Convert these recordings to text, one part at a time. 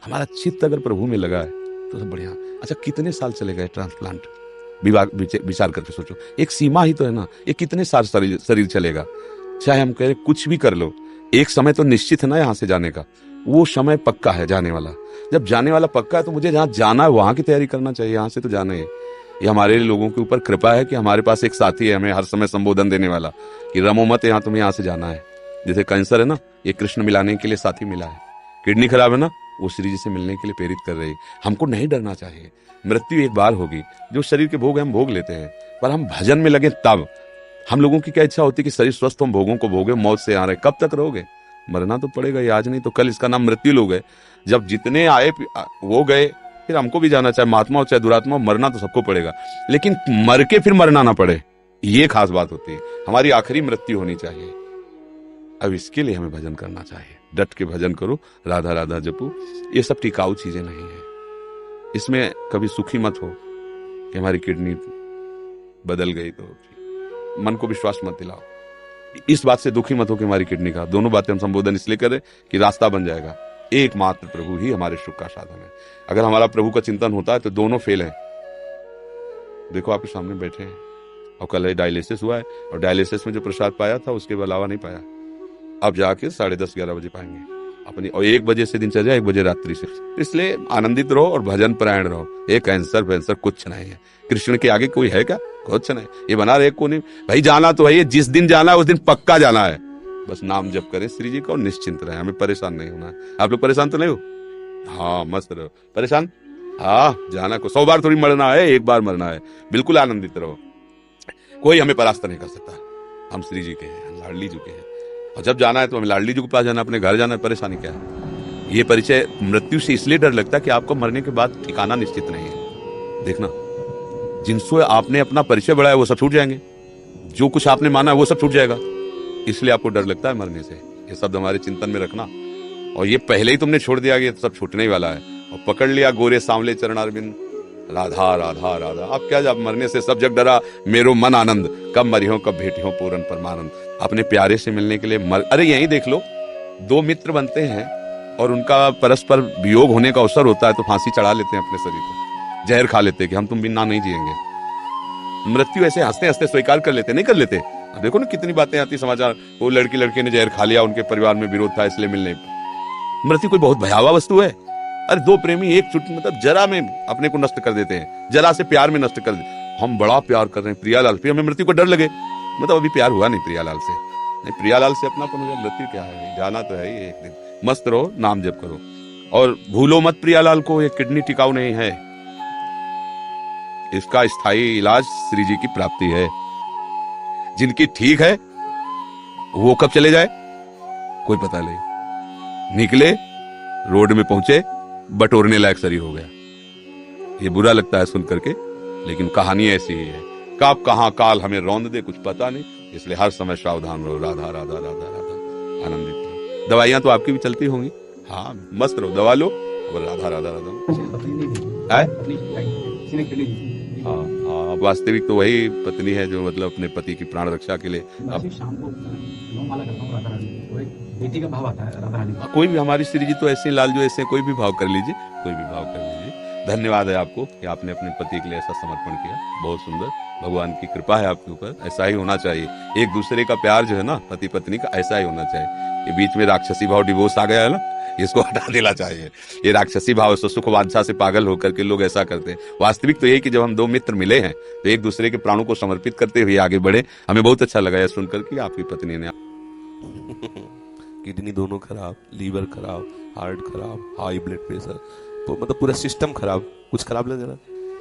हमारा चित्त अगर प्रभु में लगा है तो सब बढ़िया। अच्छा, कितने साल चलेगा ये ट्रांसप्लांट? विचार करके सोचो, एक सीमा ही तो है ना, ये कितने साल शरीर चलेगा? चाहे हम कह रहे कुछ भी कर लो, एक समय तो निश्चित है ना यहाँ से जाने का, वो समय पक्का है जाने वाला। जब जाने वाला पक्का है तो मुझे जहाँ जाना है वहां की तैयारी करना चाहिए, यहाँ से तो जाना है। ये हमारे लोगों के ऊपर कृपा है कि हमारे पास एक साथी है हमें हर समय संबोधन देने वाला कि रमो मत, यहाँ तुम्हें यहाँ से जाना है। जैसे कैंसर है ना, ये कृष्ण मिलाने के लिए साथी मिला है। किडनी खराब है ना, वो श्री जी से मिलने के लिए प्रेरित कर रही है। हमको नहीं डरना चाहिए, मृत्यु एक बार होगी, जो शरीर के भोग है हम भोग लेते हैं, पर हम भजन में लगे तब। हम लोगों की क्या इच्छा होती है कि शरीर स्वस्थ हो, हम भोगों को भोगे, मौत से आ रहे, कब तक रहोगे? मरना तो पड़ेगा, ये आज नहीं तो कल, इसका नाम मृत्यु लोग है। जब जितने आए वो गए, फिर हमको भी जाना, चाहे महात्मा हो चाहे दुरात्मा हो, मरना तो सबको पड़ेगा, लेकिन मर के फिर मरना ना पड़े, ये खास बात होती है। हमारी आखिरी मृत्यु होनी चाहिए। अब इसके लिए हमें भजन करना चाहिए, डट के भजन करो, राधा राधा जपो। ये सब टिकाऊ चीजें नहीं है, इसमें कभी सुखी मत हो कि हमारी किडनी बदल गई, तो मन को विश्वास मत दिलाओ। इस बात से दुखी मत हो कि हमारी किडनी का, दोनों बातें हम संबोधन इसलिए करें कि रास्ता बन जाएगा। एकमात्र प्रभु ही हमारे सुख का साधन है। अगर हमारा प्रभु का चिंतन होता है तो दोनों फेल हैं। देखो आपके सामने बैठे हैं, और कल डायलिसिस हुआ है, और डायलिसिस में जो प्रसाद पाया था उसके अलावा नहीं पाया। अब जाके 10:30-11 बजे पाएंगे अपनी, और 1 बजे से दिनचर्या, 1 बजे रात्रि से। इसलिए आनंदित रहो और भजन परायण रहो। ये कैंसर कुछ नहीं है, कृष्ण के आगे कोई है क्या? कुछ नहीं। ये बना रहे को नहीं भाई, जाना तो है, ये जिस दिन जाना है उस दिन पक्का जाना है। बस नाम जप करें श्री जी का और निश्चिंत रहे, हमें परेशान नहीं होना है। आप लोग परेशान तो नहीं हो? हाँ, मस्त रहो। परेशान? हाँ, जाना को 100 बार थोड़ी मरना है, एक बार मरना है। बिल्कुल आनंदित रहो, कोई हमें परास्त नहीं कर सकता। हम श्री जी के हैं, लाडली जी के हैं, और जब जाना है तो हमें लाडली जी के पास जाना, अपने घर जाना है। परेशानी क्या है? ये परिचय मृत्यु से इसलिए डर लगता है कि आपको मरने के बाद ठिकाना निश्चित नहीं है। देखना, जिनसे आपने अपना परिचय बढ़ाया वो सब छूट जाएंगे, जो कुछ आपने माना है वो सब छूट जाएगा, इसलिए आपको डर लगता है मरने से। ये शब्द हमारे चिंतन में रखना। और ये पहले ही तुमने छोड़ दिया कि सब छूटने ही वाला है, और पकड़ लिया गोरे सांवले चरणारविंद, राधा राधा राधा। अब क्या, जब मरने से सब जग डरा, मेरो मन आनंद, कब मरियो कब भेटियो पूरन परमानंद। अपने प्यारे से मिलने के लिए अरे यही देख लो, 2 मित्र बनते हैं और उनका परस्पर वियोग होने का अवसर होता है तो फांसी चढ़ा लेते हैं अपने शरीर को, जहर खा लेते हैं कि हम तुम बिना नहीं जिएंगे। मृत्यु ऐसे हंसते हंसते स्वीकार कर लेते, नहीं कर लेते। अब देखो ना कितनी बातें आती समाचार, वो लड़के ने जहर खा लिया, उनके परिवार में विरोध था इसलिए मिलने। मृत्यु कोई बहुत भयावह वस्तु है? अरे 2 प्रेमी एक चुटकी, मतलब जरा में अपने को नष्ट कर देते हैं, जरा से प्यार में नष्ट कर देते। हम बड़ा प्यार कर रहे हैं प्रियालाल, फिर हमें मृत्यु को डर लगे, मतलब अभी प्यार हुआ नहीं प्रियालाल से, नहीं प्रियालाल से अपनापन हो जाए। मृत्यु क्या है, जाना तो है ही एक दिन। मस्त रहो, नाम जप करो, और भूलो मत प्रियालाल को, ये किडनी टिकाऊ नहीं है, इसका स्थायी इलाज श्री जी की प्राप्ति है। जिनकी ठीक है वो कब चले जाए कोई पता नहीं, निकले रोड में पहुंचे, बटोरने लायक शरीर हो गया। ये बुरा लगता है सुन करके, लेकिन कहानी ऐसी ही है। कब कहां काल हमें रौंद दे कुछ पता नहीं, इसलिए हर समय सावधान रहो। राधा राधा राधा राधा, आनंदित रहो। दवाइयां तो आपकी भी चलती होंगी, हाँ मस्त रहो, दवा लो और राधा राधा राधा। हाँ, वास्तविक तो वही पत्नी है जो मतलब अपने पति की प्राण रक्षा के लिए बेटी का भाव आता है राधा रानी। कोई भी, हमारी श्री जी तो ऐसे लाल जो ऐसे, कोई भी भाव कर लीजिए, कोई भी भाव कर लीजिए। धन्यवाद है आपको कि आपने अपने पति के लिए ऐसा समर्पण किया, बहुत सुंदर। भगवान की कृपा है आपके ऊपर, ऐसा ही होना चाहिए। एक दूसरे का प्यार जो है ना पति पत्नी का, ऐसा ही होना चाहिए। ये बीच में राक्षसी भाव डिवोर्स आ गया है ना, इसको हटा देना चाहिए। ये राक्षसी भाव से, सुख वांछा से पागल होकर के लोग ऐसा करते हैं। वास्तविक तो यही कि जब हम 2 मित्र मिले हैं तो एक दूसरे के प्राणों को समर्पित करते हुए आगे बढ़े। हमें बहुत अच्छा लगा यह सुनकर कि आपकी पत्नी ने किडनी दोनों खराब, लीवर खराब, हार्ट खराब, हाई ब्लड प्रेशर, तो मतलब पूरा सिस्टम खराब। कुछ खराब नजर आ,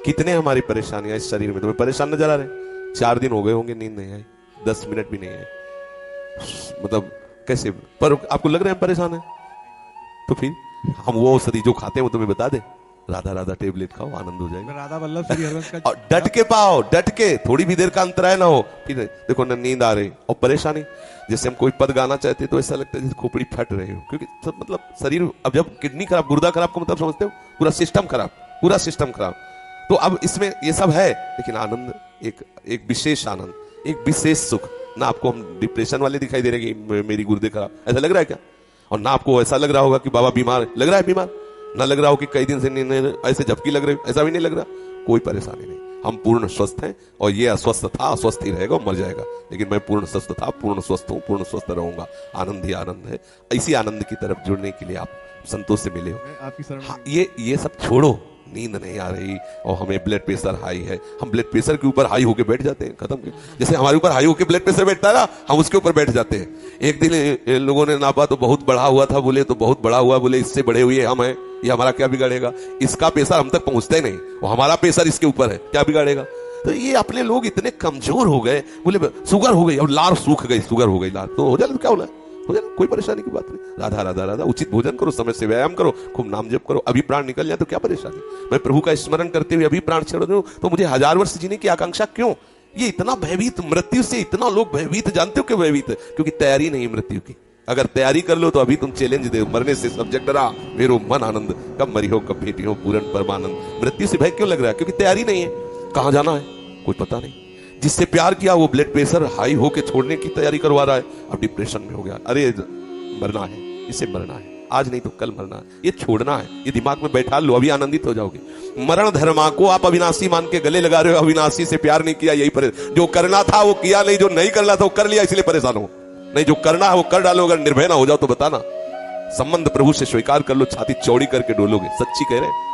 कितने हमारी परेशानियां इस शरीर में तुम्हें परेशान नजर आ रहे। 4 दिन हो गए होंगे नींद नहीं आई, 10 मिनट भी नहीं है, मतलब कैसे? पर आपको लग रहा है परेशान है, तो फिर हम वो औषधि जो खाते हैं वो तुम्हें बता दे, राधा राधा टेबलेट खाओ, आनंद हो जाएगा। राधा वल्लभ श्री हरवंश का और डट के पाओ, डट के, थोड़ी भी देर का अंतराय ना हो। फिर देखो ना नींद आ रही और परेशानी, जैसे हम कोई पद गाना चाहते हैं तो ऐसा लगता है जैसे खोपड़ी फट रही हो, क्योंकि सब मतलब शरीर, अब जब किडनी खराब, गुर्दा खराब को मतलब समझते हो, पूरा सिस्टम खराब, पूरा सिस्टम खराब। तो अब इसमें ये सब है, लेकिन आनंद एक विशेष आनंद, एक विशेष सुख ना। आपको हम डिप्रेशन वाले दिखाई दे रहे हैं कि मेरी गुर्दे खराब, ऐसा लग रहा है क्या? और ना आपको ऐसा लग रहा होगा कि बाबा बीमार, लग रहा है बीमार, ना लग रहा हो कि कई दिन से नींद ऐसे झपकी लग रही, ऐसा भी नहीं लग रहा, कोई परेशानी नहीं। हम पूर्ण स्वस्थ हैं और ये अस्वस्थ था, अस्वस्थ ही रहेगा, मर जाएगा, लेकिन मैं पूर्ण स्वस्थ था, पूर्ण स्वस्थ हूँ, पूर्ण स्वस्थ रहूंगा। आनंद ही आनंद है। इसी आनंद की तरफ जुड़ने के लिए आप संतोष से मिले हो। आपकी शरण हाँ, ये सब छोड़ो, नींद नहीं आ रही और हमें ब्लड प्रेशर हाई है, हम ब्लड प्रेशर के ऊपर हाई होके बैठ जाते हैं, खत्म। जैसे हमारे ऊपर हाई होके ब्लड प्रेशर बैठता है ना, हम उसके ऊपर बैठ जाते हैं। एक दिन इन लोगों ने नापा तो बहुत बढ़ा हुआ था, बोले तो बहुत बढ़ा हुआ, बोले इससे बढ़े हुए हम हैं, ये हमारा क्या बिगाड़ेगा, इसका प्रेशर हम तक पहुंचता ही नहीं, वो हमारा प्रेशर इसके ऊपर है, क्या बिगाड़ेगा। तो ये अपने लोग इतने कमजोर हो गए, बोले शुगर हो गई और लार सूख गई, शुगर हो गई लार, तो हो जाए तो क्या हो जाए, कोई परेशानी की बात नहीं। राधा राधा राधा, उचित भोजन करो, समय से व्यायाम करो, खूब नाम जप करो, अभी प्राण निकल जाए तो क्या परेशानी। मैं प्रभु का स्मरण करते हुए अभी प्राण छोड़ दूं तो मुझे 1000 वर्ष जीने की आकांक्षा क्यों। ये इतना भयभीत, मृत्यु से इतना लोग भयभीत, जानते हो क्यों भयभीत है, क्योंकि तैयारी नहीं मृत्यु की। अगर तैयारी कर लो तो अभी तुम चैलेंज दे, मरने से सब जग डरा मेरो मन आनंद, कब मरी हो कब भेटी हो पूर्ण परमानंद। मृत्यु से भय क्यों लग रहा है, क्योंकि तैयारी नहीं है, कहां जाना है कोई पता नहीं। जिससे प्यार किया वो ब्लड प्रेशर हाई होके छोड़ने की तैयारी करवा रहा है, अब डिप्रेशन में हो गया, अरे मरना है, इसे मरना है, आज नहीं तो कल मरना है, ये छोड़ना है, ये दिमाग में बैठा लो, अभी आनंदित हो जाओगे। मरण धर्मा को आप अविनाशी मान के गले लगा रहे हो, अविनाशी से प्यार नहीं किया, यही परेशान। जो करना था वो किया नहीं, जो नहीं करना था वो कर लिया, इसलिए परेशान हो। नहीं, जो करना है वो कर डालो, अगर निर्भय ना हो जाओ तो बताना। संबंध प्रभु से स्वीकार कर लो, छाती चौड़ी करके डोलोगे, सच्ची कह रहे हैं।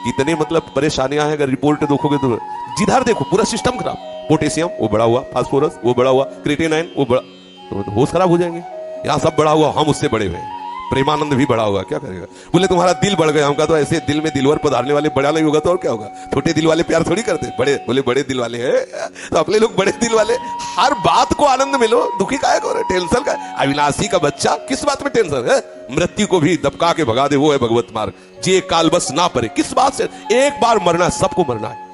कितने मतलब परेशानियां हैं, अगर रिपोर्ट देखोगे तो जिधर देखो पूरा सिस्टम खराब, पोटेशियम वो बढ़ा हुआ, फास्फोरस वो बढ़ा हुआ, क्रिएटिनाइन वो बढ़ा, तो होश खराब हो जाएंगे। यहाँ सब बढ़ा हुआ, हम उससे बड़े हुए, प्रेमानंद भी बढ़ा हुआ, क्या करेगा। बोले तुम्हारा दिल बढ़ गया, हमका तो ऐसे दिल में दिलवर पधारने वाले बड़ा नहीं होगा तो और क्या होगा। छोटे दिल वाले प्यार थोड़ी करते, बड़े बोले बड़े दिल वाले हैं, तो अपने लोग बड़े दिल वाले। हर बात को आनंद मिलो, दुखी काहे को, टेंशन का। अविनाशी का बच्चा किस बात में टेंशन है, मृत्यु को भी दबका के भगा दे, वो है भगवत मार्ग। जे काल बस ना पड़े, किस बात से, एक बार मरना है, सबको मरना है।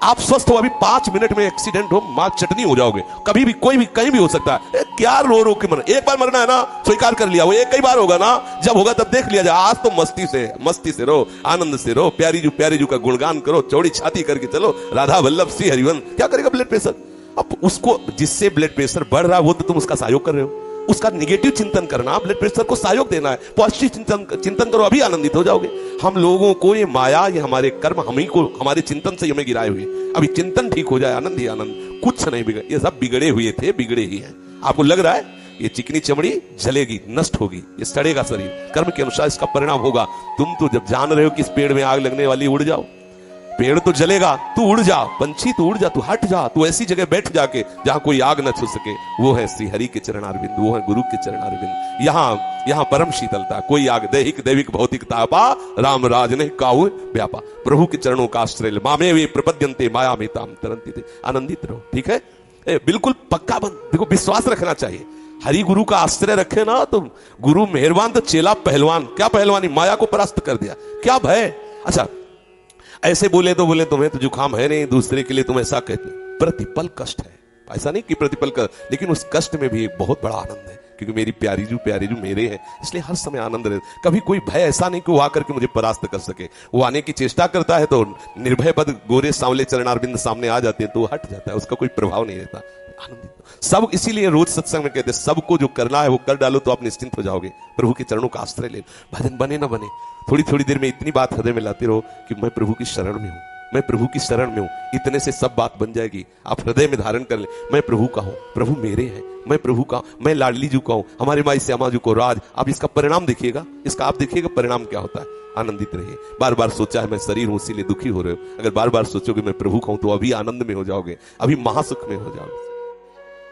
आप स्वस्थ हो, अभी 5 मिनट में एक्सीडेंट हो, मां चटनी हो जाओगे, कभी भी कोई भी कहीं भी हो सकता है। क्या रो रो के मरना, एक बार मरना है ना, स्वीकार कर लिया, वो एक कई बार होगा ना, जब होगा तब देख लिया जाए। आज तो मस्ती से रो, आनंद से रो, प्यारी जू का गुणगान करो, चौड़ी छाती करके चलो, राधा वल्लभ श्री हरिवंश। क्या करेगा ब्लड प्रेशर, अब उसको जिससे ब्लड प्रेशर बढ़ रहा है वो तो तुम उसका सहयोग कर रहे हो, उसका निगेटिव चिंतन करना, ब्लड प्रेशर को सहयोग देना है। पॉजिटिव चिंतन करो, अभी आनंदित हो जाओगे। हम लोगों को ये माया, ये हमारे कर्म हम ही को, हमारे चिंतन से हमें गिराए हुए, अभी चिंतन ठीक हो जाए, आनंद ही आनंद, कुछ नहीं बिगड़, ये सब बिगड़े हुए थे, बिगड़े ही हैं। आपको लग रहा है ये चिकनी चमड़ी जलेगी, नष्ट होगी, ये सड़ेगा शरीर, कर्म के अनुसार इसका परिणाम होगा। तुम तो जब जान रहे हो कि इस पेड़ में आग लगने वाली, उड़ जाओ, पेड़ तो जलेगा, तू उड़ जा, पंछी तू उड़ जा, तू हट जा, तू ऐसी जगह बैठ जाके जहां कोई आग न छू सके, वो है श्री हरि के चरणारविंद, वो है गुरु के चरणारविंद। यहाँ परम शीतलता, कोई आग दैहिक दैविक भौतिक तापा, राम राज ने काहू व्यापा। प्रभु के चरणों का आश्रय, मामे वे प्रपद्यन्ते माया में ताम तरंती थे। आनंदित रहो, ठीक है, बिल्कुल पक्का बन, देखो विश्वास रखना चाहिए। हरि गुरु का आश्रय रखे ना तो गुरु मेहरबान तो चेला पहलवान। क्या पहलवानी, माया को परास्त कर दिया, क्या भय। अच्छा, ऐसे बोले तो बोले तुम्हें तो जुकाम है नहीं, दूसरे के लिए तुम ऐसा कहते, प्रतिपल कष्ट है, ऐसा नहीं कि प्रतिपल का, लेकिन उस कष्ट में भी एक बहुत बड़ा आनंद है, क्योंकि मेरी प्यारी जू मेरे हैं, इसलिए हर समय आनंद रहे। कभी कोई भय ऐसा नहीं कि वो आकर के मुझे परास्त कर सके। वो आने की चेष्टा करता है तो निर्भय पद गोरे सांवले चरणारविंद सामने आ जाते हैं तो वो हट जाता है, उसका कोई प्रभाव नहीं रहता। आनंदित सब, इसीलिए रोज सत्संग में कहते हैं सबको जो करना है वो कर डालो तो आप निश्चिंत हो जाओगे। प्रभु के चरणों का आश्रय ले, भजन बने ना बने, थोड़ी थोड़ी देर में इतनी बात हृदय में लाते रहो कि मैं प्रभु की शरण में हूं, मैं प्रभु की शरण में हूं, इतने से सब बात बन जाएगी। आप हृदय में धारण कर ले, मैं प्रभु का हूं, प्रभु मेरे हैं, मैं प्रभु का, मैं लाडली जू का हूं, हमारे माई श्यामा जू को राज। अब इसका परिणाम देखिएगा, इसका आप देखिएगा परिणाम क्या होता है। आनंदित रहिए। बार बार सोचा है मैं शरीर हूं इसीलिए दुखी हो रहे हो, अगर बार बार सोचोगे मैं प्रभु का हूं तो अभी आनंद में हो जाओगे, अभी महासुख में हो जाओगे।